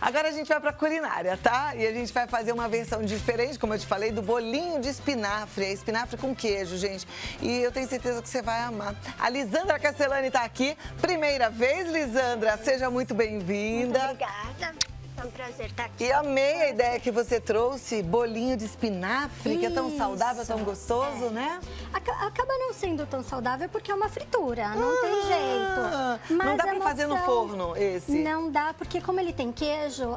Agora a gente vai pra culinária, tá? E a gente vai fazer uma versão diferente, como eu te falei, do bolinho de espinafre. É espinafre com queijo, gente. E eu tenho certeza que você vai amar. A Lisandra Castellani tá aqui. Primeira vez, Lisandra. Seja muito bem-vinda. Muito obrigada. É um prazer estar aqui. E amei a ideia que você trouxe, bolinho de espinafre, que é tão saudável, tão gostoso, né? Acaba não sendo tão saudável porque é uma fritura, não tem jeito. Mas não dá pra fazer no forno esse? Não dá, porque como ele tem queijo,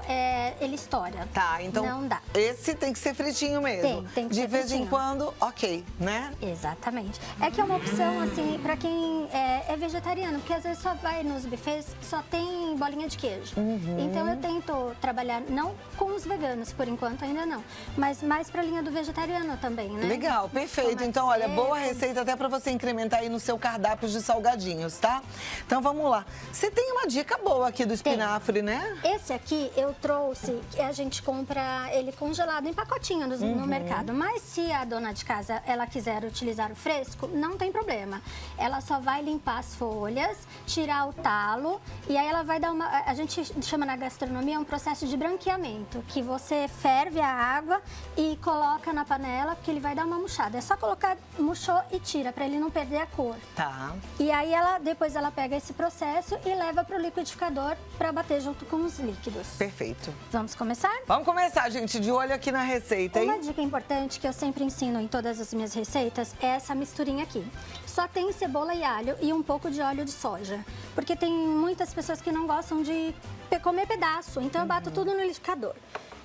ele estoura. Tá, então não dá. Esse tem que ser fritinho mesmo. Tem que de ser vez fritinho. em quando, ok, né? Exatamente. É que é uma opção, assim, pra quem é vegetariano, porque às vezes só vai nos buffets, só tem bolinha de queijo. Então eu tento trabalhar, não com os veganos, por enquanto ainda não, mas mais pra linha do vegetariano também, né? Legal, perfeito. Tomate Então, olha, seco. boa receita até pra você incrementar aí no seu cardápio de salgadinhos, tá? Então, vamos lá. Você tem uma dica boa aqui do espinafre, né? Esse aqui eu trouxe, a gente compra ele congelado em pacotinho no mercado, mas se a dona de casa ela quiser utilizar o fresco, não tem problema. Ela só vai limpar as folhas, tirar o talo e aí ela vai dar a gente chama na gastronomia um processo de branqueamento, que você ferve a água e coloca na panela, porque ele vai dar uma murchada. É só colocar, murchou e tira, para ele não perder a cor. Tá. E aí depois ela pega esse processo e leva para o liquidificador para bater junto com os líquidos. Perfeito. Vamos começar? Vamos começar, gente, de olho aqui na receita, hein? Uma dica importante que eu sempre ensino em todas as minhas receitas é essa misturinha aqui. Só tem cebola e alho e um pouco de óleo de soja. Porque tem muitas pessoas que não gostam de comer pedaço, então eu bato tudo no liquidificador.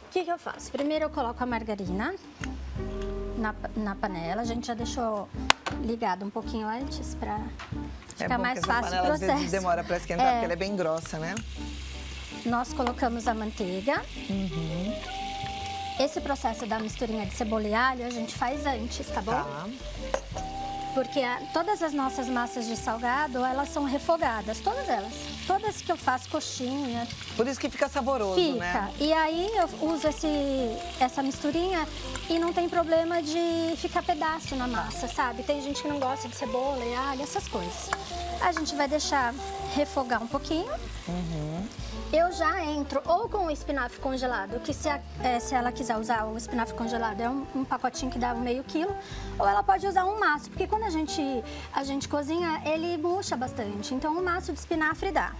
O que eu faço? Primeiro eu coloco a margarina na panela. A gente já deixou ligado um pouquinho antes para ficar mais fácil o panela, às vezes processo. demora para esquentar, porque ela é bem grossa, né? Nós colocamos a manteiga. Esse processo da misturinha de cebola e alho a gente faz antes, tá bom? Tá. Porque todas as nossas massas de salgado, elas são refogadas, todas elas. Todas que eu faço coxinha. Por isso que fica saboroso, Fica. né? E aí eu uso essa misturinha e não tem problema de ficar pedaço na massa, sabe? Tem gente que não gosta de cebola e alho, essas coisas. A gente vai deixar refogar um pouquinho. Eu já entro ou com o espinafre congelado, que se ela quiser usar o espinafre congelado, é um pacotinho que dá meio quilo, ou ela pode usar um maço, porque quando a gente cozinha, ele murcha bastante, então um maço de espinafre dá.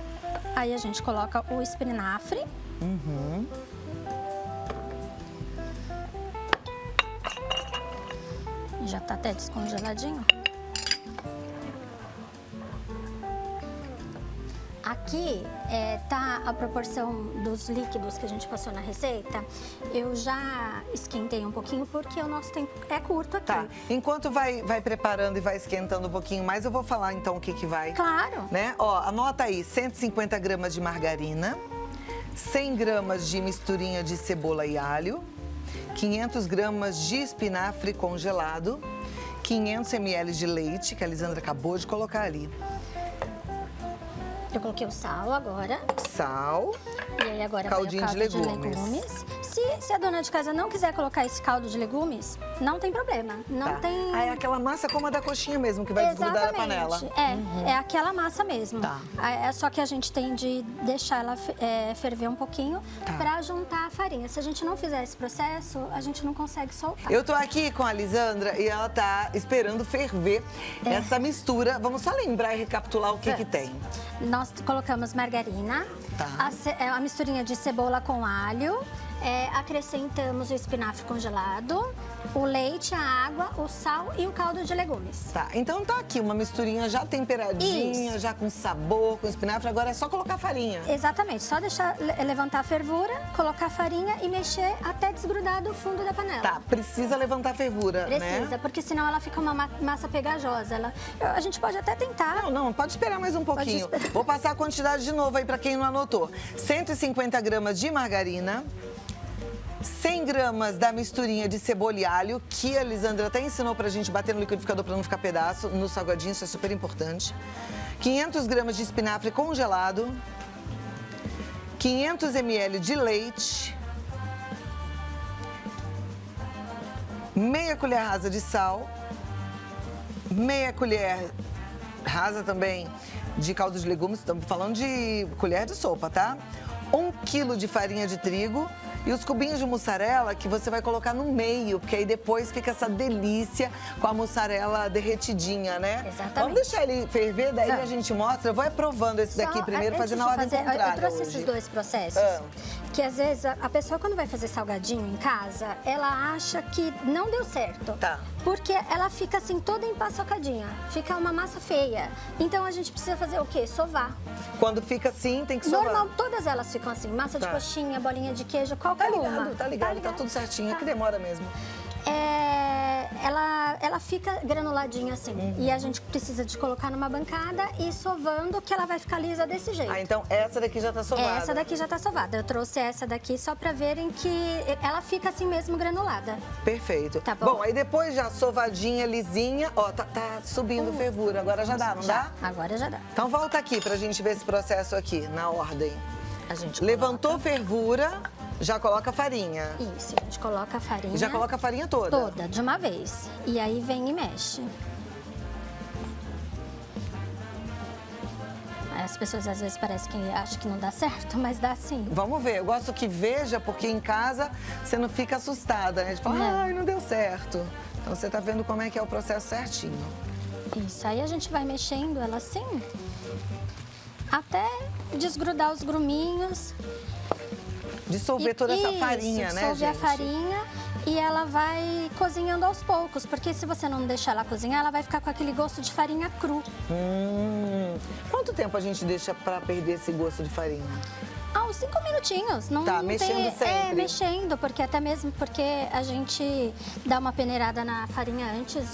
Aí a gente coloca o espinafre. Já tá até descongeladinho. Aqui tá a proporção dos líquidos que a gente passou na receita. Eu já esquentei um pouquinho porque o nosso tempo é curto aqui. Tá. Enquanto vai preparando e vai esquentando um pouquinho mais, eu vou falar então o que vai. Claro. Né? Ó, anota aí, 150 gramas de margarina, 100 gramas de misturinha de cebola e alho, 500 gramas de espinafre congelado, 500 ml de leite, que a Lisandra acabou de colocar ali. Eu coloquei o sal agora. Sal. E aí agora Caldinho vai o caldo de legumes. Se a dona de casa não quiser colocar esse caldo de legumes, não tem problema. Não Tá. tem... Aí é aquela massa como a da coxinha mesmo, que vai desgrudar da panela. É aquela massa mesmo. Tá. É só que a gente tem de deixar ela ferver um pouquinho Tá. pra juntar a farinha. Se a gente não fizer esse processo, a gente não consegue soltar. Eu tô aqui com a Lisandra e ela tá esperando ferver essa mistura. Vamos só lembrar e recapitular o que tem. Nós colocamos margarina, Tá. a misturinha de cebola com alho, acrescentamos o espinafre congelado, o leite, a água, o sal e o caldo de legumes. Tá, então tá aqui uma misturinha já temperadinha, Isso. já com sabor, com espinafre. Agora é só colocar farinha. Exatamente, só deixar levantar a fervura, colocar a farinha e mexer até desgrudar do fundo da panela. Tá, precisa levantar a fervura, Precisa, né? porque senão ela fica uma massa pegajosa. A gente pode até tentar. Não, pode esperar mais um pouquinho. esperar. Vou passar a quantidade de novo aí pra quem não anotou. 150 gramas de margarina, 100 gramas da misturinha de cebola e alho, que a Lisandra até ensinou pra gente bater no liquidificador pra não ficar pedaço, no salgadinho, isso é super importante. 500 gramas de espinafre congelado, 500 ml de leite, meia colher rasa de sal, meia colher rasa também de caldo de legumes, estamos falando de colher de sopa, tá? 1 quilo de farinha de trigo e os cubinhos de mussarela que você vai colocar no meio, porque aí depois fica essa delícia com a mussarela derretidinha, né? Exatamente. Vamos deixar ele ferver, daí Vamos. a gente mostra. Eu vou provando esse daqui primeiro, fazendo na ordem contrária. Eu trouxe hoje. esses dois processos, que às vezes a pessoa quando vai fazer salgadinho em casa, ela acha que não deu certo. Tá. Porque ela fica assim toda empaçocadinha, fica uma massa feia. Então a gente precisa fazer o quê? Sovar. Quando fica assim, tem que sovar. Normal, todas elas ficam assim, massa de Tá. coxinha, bolinha de queijo, qualquer uma. Tá ligado, tá tudo certinho. É que demora mesmo. Ela fica granuladinha assim. E a gente precisa de colocar numa bancada e sovando que ela vai ficar lisa desse jeito. Ah, então essa daqui já tá sovada. Essa daqui já tá sovada. Eu trouxe essa daqui só pra verem que ela fica assim mesmo granulada. Perfeito. Tá bom. Aí depois já sovadinha, lisinha, ó, tá subindo fervura. Agora já dá, não dá? Agora já dá. Então volta aqui pra gente ver esse processo aqui, na ordem. A gente Levantou fervura, já coloca a farinha. Isso, a gente coloca a farinha. Já coloca a farinha toda. Toda, de uma vez. E aí vem e mexe. As pessoas às vezes parecem que acham que não dá certo, mas dá sim. Vamos ver, eu gosto que veja, porque em casa você não fica assustada, né? A gente fala, Não. ai, não deu certo. Então você tá vendo como é que é o processo certinho. Isso, aí a gente vai mexendo ela assim, até desgrudar os gruminhos. Dissolver toda essa farinha, né, dissolver gente? a farinha e ela vai cozinhando aos poucos, porque se você não deixar ela cozinhar, ela vai ficar com aquele gosto de farinha cru. Quanto tempo a gente deixa pra perder esse gosto de farinha? Ah, uns 5 minutinhos. Não, Tá, não mexendo tem, sempre. Mexendo, porque até mesmo porque a gente dá uma peneirada na farinha antes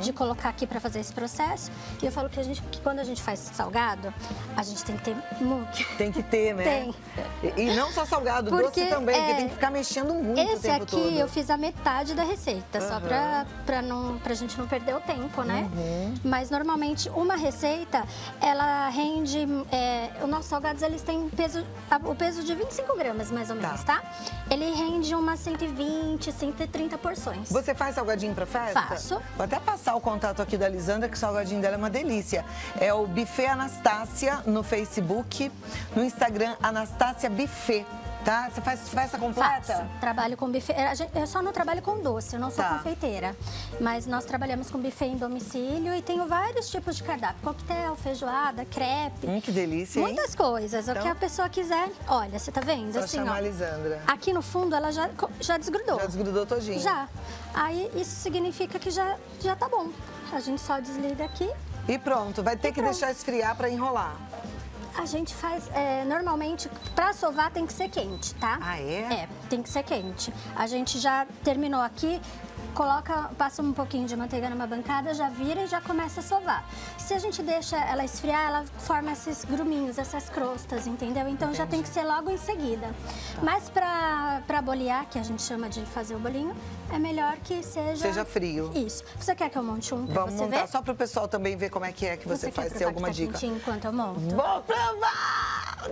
de colocar aqui pra fazer esse processo. E eu falo que quando a gente faz salgado, a gente tem que ter muito. Tem que ter, né? Tem. E não só salgado, Porque, doce também, porque tem que ficar mexendo muito o Esse tempo aqui todo. eu fiz a metade da receita, só pra gente não perder o tempo, né? Mas normalmente uma receita, ela rende... os nossos salgados, eles têm o peso de 25 gramas, mais ou menos, tá? Ele rende umas 120, 130 porções. Você faz salgadinho pra festa? Faço. Vou até passar o contato aqui da Lisandra, que o salgadinho dela é uma delícia. É o Buffet Anastácia no Facebook, no Instagram Anastácia Buffet, tá? Você faz festa completa? Faço. Trabalho com buffet. Eu só não trabalho com doce, eu não sou Tá. confeiteira. Mas nós trabalhamos com buffet em domicílio e tenho vários tipos de cardápio. Coquetel, feijoada, crepe. Que delícia, hein? Muitas coisas. O Então- que a pessoa quiser. Olha, você tá vendo? Só Assim, chamar ó. a Lisandra. Aqui no fundo ela já desgrudou. Já desgrudou todinho. Já. Aí isso significa que já tá bom. A gente só desliga aqui. E pronto, vai ter que pronto. deixar esfriar pra enrolar. A gente faz, normalmente, pra sovar tem que ser quente, tá? Ah, é? É, tem que ser quente. A gente já terminou aqui, passa um pouquinho de manteiga numa bancada, já vira e já começa a sovar. Se a gente deixa ela esfriar, ela forma esses gruminhos, essas crostas, entendeu? Então já tem que ser logo em seguida. Mas pra bolear, que a gente chama de fazer o bolinho, é melhor que seja frio. Isso. Você quer que eu monte um pra Vamos você montar, ver? só pro pessoal também ver como é que você quer faz, se provar alguma que tá dica. quentinho enquanto eu monto? Vou provar!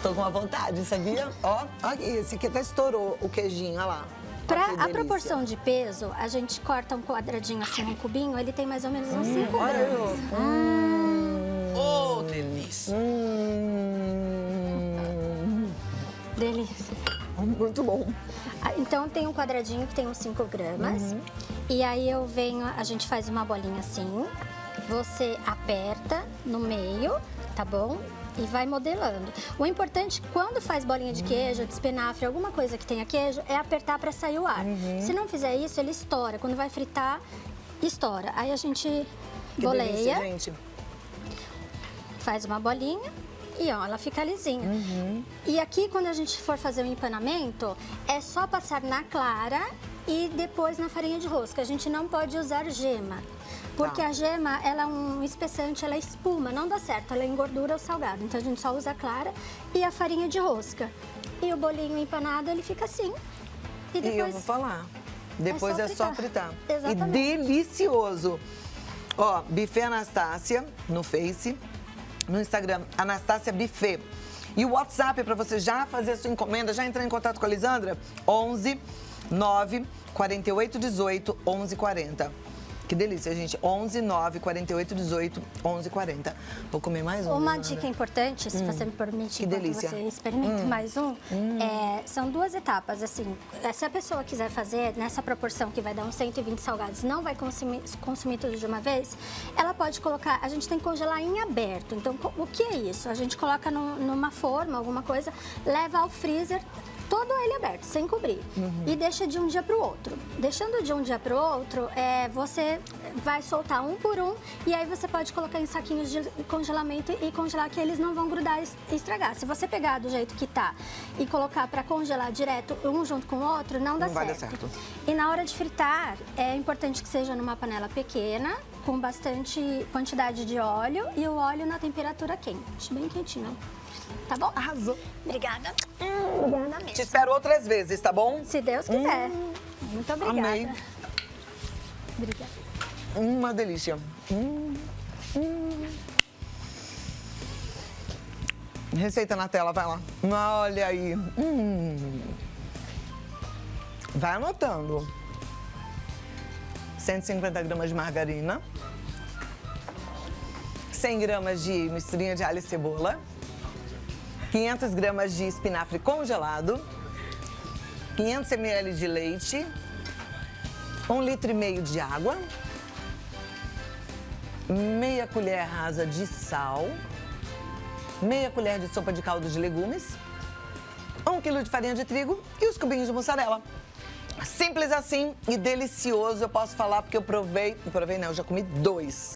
Tô com uma vontade, sabia? Ó, esse aqui até estourou o queijinho, olha lá. Ó, que Pra a delícia. proporção de peso, a gente corta um quadradinho assim, um cubinho, ele tem mais ou menos uns 5 Olha gramas. Oh, delícia! Delícia. Muito bom. Então tem um quadradinho que tem uns 5 gramas. E aí a gente faz uma bolinha assim. Você aperta no meio, tá bom? E vai modelando. O importante, quando faz bolinha de queijo, de espinafre, alguma coisa que tenha queijo, é apertar para sair o ar. Se não fizer isso, ele estoura. Quando vai fritar, estoura. Aí a gente Que boleia, delícia, gente. faz uma bolinha e ó, ela fica lisinha. E aqui, quando a gente for fazer o empanamento, é só passar na clara e depois na farinha de rosca. A gente não pode usar gema. Porque a gema, ela é um espessante, ela é espuma, não dá certo, ela engordura o salgado. Então a gente só usa a clara e a farinha de rosca. E o bolinho empanado, ele fica assim. E E eu depois vou falar. Depois é só fritar. Exatamente. E delicioso. Ó, Buffet Anastácia no Face, no Instagram, Anastácia Buffet. E o WhatsApp para você já fazer a sua encomenda, já entrar em contato com a Lisandra, 11 9 48 18 11 40. Que delícia, gente. 11 9 48 18 11 40. Vou comer mais um. Uma dica importante, se você me permite, Que enquanto delícia. você experimenta mais um, são 2 etapas, assim. Se a pessoa quiser fazer nessa proporção que vai dar uns 120 salgados, não vai consumir tudo de uma vez, ela pode colocar, a gente tem que congelar em aberto. Então, o que é isso? A gente coloca numa forma, alguma coisa, leva ao freezer, todo ele aberto, sem cobrir. E deixa de um dia para o outro. Deixando de um dia para o outro, você vai soltar um por um e aí você pode colocar em saquinhos de congelamento e congelar, que eles não vão grudar e estragar. Se você pegar do jeito que tá e colocar para congelar direto, um junto com o outro, não dá Não vai dar certo. certo. E na hora de fritar, é importante que seja numa panela pequena, com bastante quantidade de óleo e o óleo na temperatura quente, bem quentinho. Tá bom? Arrasou. Obrigada. Obrigada mesmo. Te espero outras vezes, tá bom? Se Deus quiser. Muito obrigada. Amei. Obrigada. Uma delícia. Receita na tela, vai lá. Olha aí. Vai anotando. 150 gramas de margarina. 100 gramas de misturinha de alho e cebola. 500 gramas de espinafre congelado. 500 ml de leite. 1,5 litro de água. Meia colher rasa de sal. Meia colher de sopa de caldo de legumes. 1 quilo de farinha de trigo e os cubinhos de mussarela. Simples assim e delicioso, eu posso falar porque eu provei não, eu já comi 2.